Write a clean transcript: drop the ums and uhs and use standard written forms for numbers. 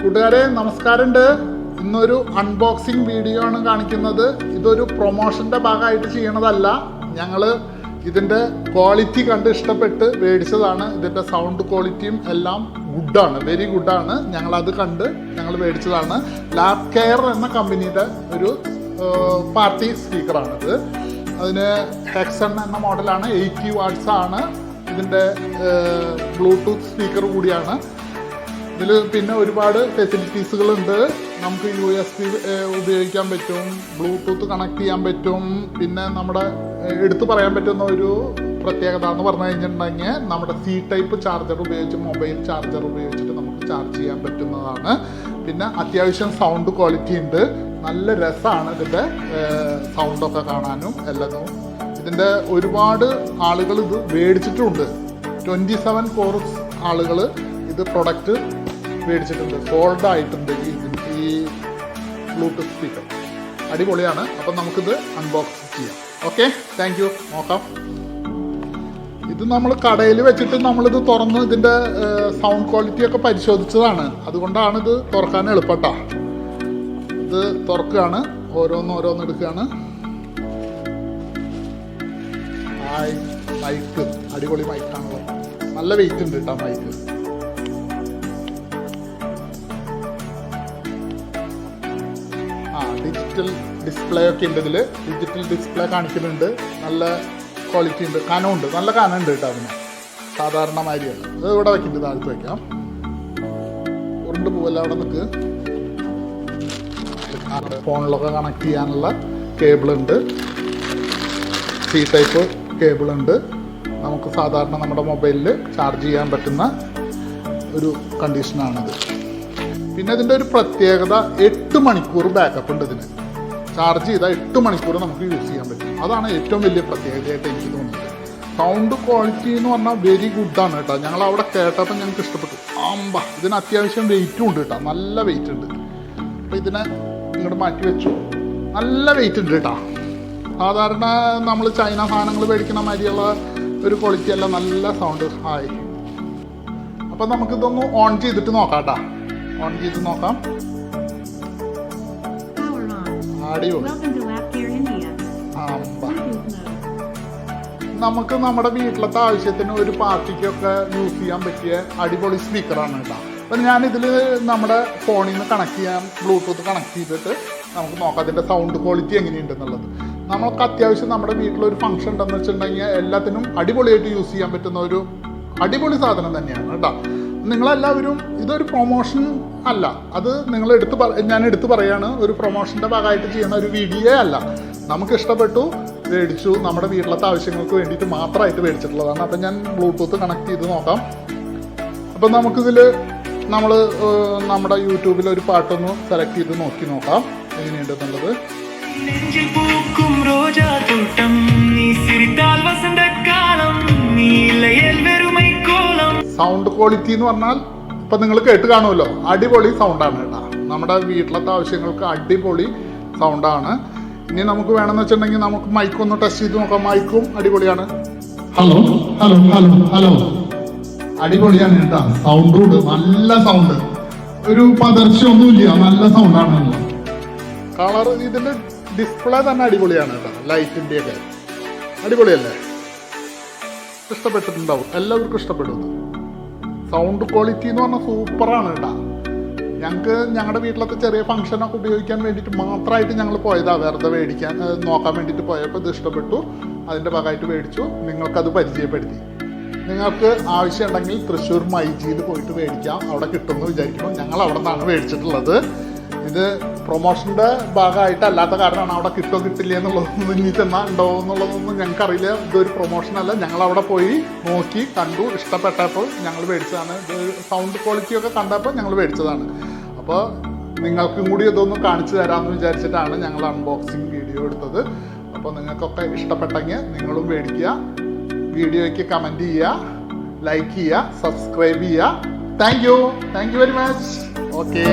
കൂട്ടുകാരെ നമസ്കാരമുണ്ട്. ഇന്നൊരു അൺബോക്സിങ് വീഡിയോ ആണ് കാണിക്കുന്നത്. ഇതൊരു പ്രൊമോഷന്റെ ഭാഗമായിട്ട് ചെയ്യണതല്ല. ഞങ്ങൾ ഇതിൻ്റെ ക്വാളിറ്റി കണ്ട് ഇഷ്ടപ്പെട്ട് മേടിച്ചതാണ്. ഇതിൻ്റെ സൗണ്ട് ക്വാളിറ്റിയും എല്ലാം ഗുഡാണ്, വെരി ഗുഡാണ്. ഞങ്ങളത് കണ്ട് ഞങ്ങൾ മേടിച്ചതാണ്. ലാബ് കെയർ എന്ന കമ്പനിയുടെ ഒരു പാർട്ടി സ്പീക്കറാണിത്. അതിന് ഹെക്സൺ എന്ന മോഡലാണ്. 80 വാട്ട്സ് ആണ്. ഇതിൻ്റെ ബ്ലൂടൂത്ത് സ്പീക്കർ കൂടിയാണ്. ഇതിൽ പിന്നെ ഒരുപാട് ഫെസിലിറ്റീസുകളുണ്ട്. നമുക്ക് USB ഉപയോഗിക്കാൻ പറ്റും, ബ്ലൂടൂത്ത് കണക്ട് ചെയ്യാൻ പറ്റും. പിന്നെ നമ്മുടെ എടുത്തു പറയാൻ പറ്റുന്ന ഒരു പ്രത്യേകത എന്ന് പറഞ്ഞു കഴിഞ്ഞിട്ടുണ്ടെങ്കിൽ നമ്മുടെ C ടൈപ്പ് ചാർജർ ഉപയോഗിച്ച്, മൊബൈൽ ചാർജർ ഉപയോഗിച്ചിട്ട് നമുക്ക് ചാർജ് ചെയ്യാൻ പറ്റുന്നതാണ്. പിന്നെ അത്യാവശ്യം സൗണ്ട് ക്വാളിറ്റി ഉണ്ട്. നല്ല രസമാണ് ഇതിൻ്റെ സൗണ്ടൊക്കെ കാണാനും എല്ലാതും. ഇതിൻ്റെ ഒരുപാട് ആളുകൾ ഇത് മേടിച്ചിട്ടുമുണ്ട്. 27 കോഴ്സ് ആളുകൾ ഇത് പ്രൊഡക്റ്റ് മേടിച്ചിട്ടുണ്ട്. സോൾഡ് ആയിട്ടുണ്ട് ഈ ബ്ലൂടൂത്ത് സ്പീക്കർ. അടിപൊളിയാണ്. അപ്പം നമുക്കിത് അൺബോക്സ് ചെയ്യാം. Okay, thank you. നോക്കാം. ഇത് നമ്മൾ കടയിൽ വെച്ചിട്ട് നമ്മളിത് തുറന്ന് ഇതിൻ്റെ സൗണ്ട് ക്വാളിറ്റി ഒക്കെ പരിശോധിച്ചതാണ്. അതുകൊണ്ടാണ് ഇത് തുറക്കാൻ എളുപ്പട്ടാ. ഇത് തുറക്കുകയാണ്, ഓരോന്ന് എടുക്കുകയാണ്. മൈക്ക് അടിപൊളി മൈക്കാണല്ലോ. നല്ല വെയിറ്റ് ഉണ്ട് കേട്ടോ മൈക്ക്. ഡിജിറ്റൽ ഡിസ്പ്ലേ ഒക്കെ ഉണ്ട് ഇതിൽ. ഡിജിറ്റൽ ഡിസ്പ്ലേ കാണിക്കുന്നുണ്ട്. നല്ല ക്വാളിറ്റി ഉണ്ട്. കനമുണ്ട്, നല്ല കനമുണ്ട് കേട്ടോ അതിന്. സാധാരണ മാതിരിയല്ല. ഇത് ഇവിടെ വയ്ക്കുന്നുണ്ട്, താഴത്ത് വയ്ക്കാം. ഉരുണ്ട് പോവല്ല, അവിടെ നിൽക്ക്. ഫോണിലൊക്കെ കണക്ട് ചെയ്യാനുള്ള കേബിളുണ്ട്. C type കേബിളുണ്ട്. നമുക്ക് സാധാരണ നമ്മുടെ മൊബൈലിൽ ചാർജ് ചെയ്യാൻ പറ്റുന്ന ഒരു കണ്ടീഷനാണിത്. പിന്നെ ഇതിൻ്റെ ഒരു പ്രത്യേകത, 8 മണിക്കൂർ ബാക്കപ്പ് ഉണ്ട് ഇതിന്. ചാർജ് ചെയ്താൽ 8 മണിക്കൂർ നമുക്ക് യൂസ് ചെയ്യാൻ പറ്റും. അതാണ് ഏറ്റവും വലിയ പ്രത്യേകതയായിട്ട് എനിക്ക് തോന്നുന്നത്. സൗണ്ട് ക്വാളിറ്റി എന്ന് പറഞ്ഞാൽ വെരി ഗുഡാണ് കേട്ടോ. ഞങ്ങൾ അവിടെ കേട്ടപ്പോൾ ഞങ്ങൾക്ക് ഇഷ്ടപ്പെട്ടു. ഇതിന് അത്യാവശ്യം വെയിറ്റും ഉണ്ട് കേട്ടോ. നല്ല വെയിറ്റ് ഉണ്ട്. അപ്പോൾ ഇതിനെ ഇങ്ങോട്ട് മാറ്റി വെച്ചു. നല്ല വെയിറ്റ് ഉണ്ട് കേട്ടോ. സാധാരണ നമ്മൾ ചൈന സാധനങ്ങൾ മേടിക്കുന്ന മാതിരിയുള്ള ഒരു ക്വാളിറ്റി അല്ല. നല്ല സൗണ്ട്. അപ്പം നമുക്കിതൊന്ന് ഓൺ ചെയ്തിട്ട് നോക്കാം കേട്ടോ. ഓൺ ചെയ്ത് നോക്കാം. നമുക്ക് നമ്മുടെ വീട്ടിലത്തെ ആവശ്യത്തിന് ഒരു പാർട്ടിക്കൊക്കെ യൂസ് ചെയ്യാൻ പറ്റിയ അടിപൊളി സ്പീക്കറാണ് കേട്ടോ. അപ്പം ഞാനിതിൽ നമ്മുടെ ഫോണിൽ നിന്ന് കണക്ട് ചെയ്യാൻ, ബ്ലൂടൂത്ത് കണക്ട് ചെയ്തിട്ട് നമുക്ക് നോക്കാം അതിൻ്റെ സൗണ്ട് ക്വാളിറ്റി എങ്ങനെയുണ്ടെന്നുള്ളത്. നമുക്ക് അത്യാവശ്യം നമ്മുടെ വീട്ടിലൊരു ഫംഗ്ഷൻ ഉണ്ടെന്ന് വെച്ചിട്ടുണ്ടെങ്കിൽ എല്ലാത്തിനും അടിപൊളിയായിട്ട് യൂസ് ചെയ്യാൻ പറ്റുന്ന ഒരു അടിപൊളി സാധനം തന്നെയാണ് കേട്ടോ. നിങ്ങളെല്ലാവരും ഇതൊരു പ്രൊമോഷൻ അല്ല, അത് ഞാൻ എടുത്തു പറയാണ്. ഒരു പ്രൊമോഷൻ്റെ ഭാഗമായിട്ട് ചെയ്യുന്ന ഒരു വീഡിയോ അല്ല. നമുക്ക് ഇഷ്ടപ്പെട്ടു, മേടിച്ചു. നമ്മുടെ വീട്ടിലത്തെ ആവശ്യങ്ങൾക്ക് വേണ്ടിയിട്ട് മാത്രമായിട്ട് മേടിച്ചിട്ടുള്ളതാണ്. അപ്പം ഞാൻ ബ്ലൂടൂത്ത് കണക്ട് ചെയ്ത് നോക്കാം. അപ്പം നമുക്കിതിൽ നമ്മുടെ യൂട്യൂബിൽ ഒരു പാട്ടൊന്ന് സെലക്ട് ചെയ്ത് നോക്കാം എങ്ങനെയുണ്ടെന്നുള്ളത്. സൗണ്ട് ക്വാളിറ്റി എന്ന് പറഞ്ഞാൽ ഇപ്പം നിങ്ങൾ കേട്ട് കാണുമല്ലോ, അടിപൊളി സൗണ്ടാണ് കേട്ടോ. നമ്മുടെ വീട്ടിലത്തെ ആവശ്യങ്ങൾക്ക് അടിപൊളി സൗണ്ടാണ്. ഇനി നമുക്ക് വേണമെന്ന് വെച്ചിട്ടുണ്ടെങ്കിൽ നമുക്ക് മൈക്കൊന്ന് ടെസ്റ്റ് ചെയ്ത് നോക്കാം. മൈക്കും അടിപൊളിയാണ്. ഹലോ ഹലോ ഹലോ ഹലോ അടിപൊളിയാണ് കേട്ടോ. സൗണ്ടും ഉണ്ട്, നല്ല സൗണ്ട്. ഒരു പതർച്ചയൊന്നുമില്ല, നല്ല സൗണ്ടാണ്. കളർ ഇതിൻ്റെ ഡിസ്പ്ലേ തന്നെ അടിപൊളിയാണ് കേട്ടോ. ലൈറ്റിൻ്റെ ഒക്കെ അടിപൊളിയല്ലേ? ഇഷ്ടപ്പെട്ടിട്ടുണ്ടാവും, എല്ലാവർക്കും ഇഷ്ടപ്പെടും. സൗണ്ട് ക്വാളിറ്റി എന്ന് പറഞ്ഞാൽ സൂപ്പറാണ് കേട്ടോ. ഞങ്ങൾക്ക് ഞങ്ങളുടെ വീട്ടിലത്തെ ചെറിയ ഫംഗ്ഷനൊക്കെ ഉപയോഗിക്കാൻ വേണ്ടിയിട്ട് മാത്രമായിട്ട് ഞങ്ങൾ പോയതാണ്. വെറുതെ മേടിക്കാൻ നോക്കാൻ വേണ്ടിയിട്ട് പോയപ്പോൾ ഇത് ഇഷ്ടപ്പെട്ടു. അതിൻ്റെ ഭാഗമായിട്ട് മേടിച്ചു. നിങ്ങൾക്കത് പരിചയപ്പെടുത്തി. നിങ്ങൾക്ക് ആവശ്യമുണ്ടെങ്കിൽ തൃശ്ശൂർ മൈജിയിൽ പോയിട്ട് മേടിക്കാം. അവിടെ കിട്ടുമെന്ന് വിചാരിക്കുന്നു. ഞങ്ങൾ അവിടെ നിന്നാണ് മേടിച്ചിട്ടുള്ളത്. ഇത് പ്രൊമോഷൻ്റെ ഭാഗമായിട്ടല്ലാത്ത കാരണമാണ്. അവിടെ കിട്ടുമോ കിട്ടില്ല എന്നുള്ളതൊന്നും, ഇനി ചെന്നാൽ ഉണ്ടോ എന്നുള്ളതൊന്നും ഞങ്ങൾക്കറിയില്ല. ഇതൊരു പ്രൊമോഷനല്ല. ഞങ്ങളവിടെ പോയി നോക്കി കണ്ടു, ഇഷ്ടപ്പെട്ടപ്പോൾ ഞങ്ങൾ മേടിച്ചതാണ്. ഇത് സൗണ്ട് ക്വാളിറ്റിയൊക്കെ കണ്ടപ്പോൾ ഞങ്ങൾ മേടിച്ചതാണ്. അപ്പോൾ നിങ്ങൾക്കും കൂടി ഇതൊന്ന് കാണിച്ചു തരാമെന്ന് വിചാരിച്ചിട്ടാണ് ഞങ്ങൾ അൺബോക്സിങ് വീഡിയോ എടുത്തത്. അപ്പോൾ നിങ്ങൾക്കൊക്കെ ഇഷ്ടപ്പെട്ടെങ്കിൽ നിങ്ങളും മേടിക്കുക. വീഡിയോയ്ക്ക് കമൻറ്റ് ചെയ്യുക, ലൈക്ക് ചെയ്യുക, സബ്സ്ക്രൈബ് ചെയ്യുക. Thank you very much. Okay.